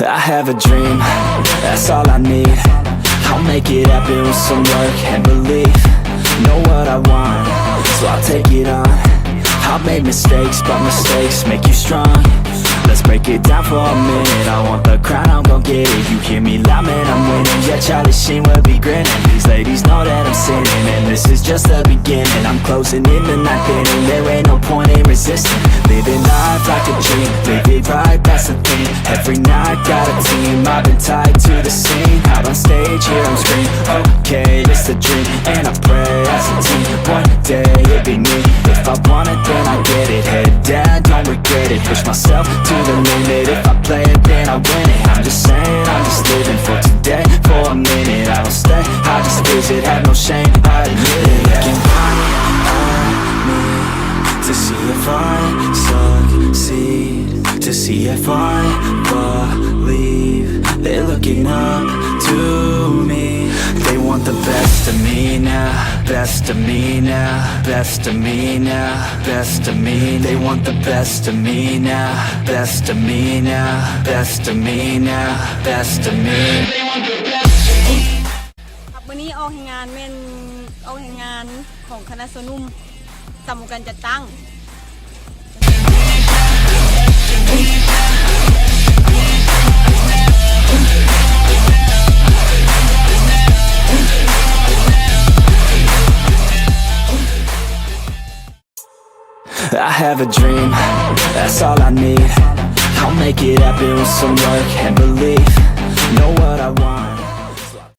I have a dream, that's all I need. I'll make it happen with some work and belief. Know what I want, so I'll take it on. I've made mistakes, but mistakes make you strong. Let's break it down for a minute. I want the crown, I'm gon' get it. You hear me loud, man, I'm winning. Yeah, Charlie Sheen will be grinning. These ladies know that I'm sinning, and this is just the beginning. I'm closing in the ninth inning, there ain't no point in resisting. Living life like a dream, live it right, that's the thing. Every night, got a team, I've been tied to the scene. Out on stage, here I'm screaming, okay, this a dream. And I pray as a team, one day it'll be me. If I want it, then I get it. Head down, don't regret it. Push myself to the limit. If I play it, then I win it. I'm just saying, I'm just living for today. For a minute, I don't stay, I just visit. Have no shame, I admit it. Looking right at me to see if I succeed, to see if I believe. They're looking up to me. They want the best of me now, best of me now, best of me now, best of me. They want the best of me now, best of me now, best of me now, best of me. They want the best of me. ครับวันนี้ออกงานเป็นออกงานของคณะสนุมสำคัญจะตั้งI have a dream, that's all I need. I'll make it happen with some work and belief. Know what I want.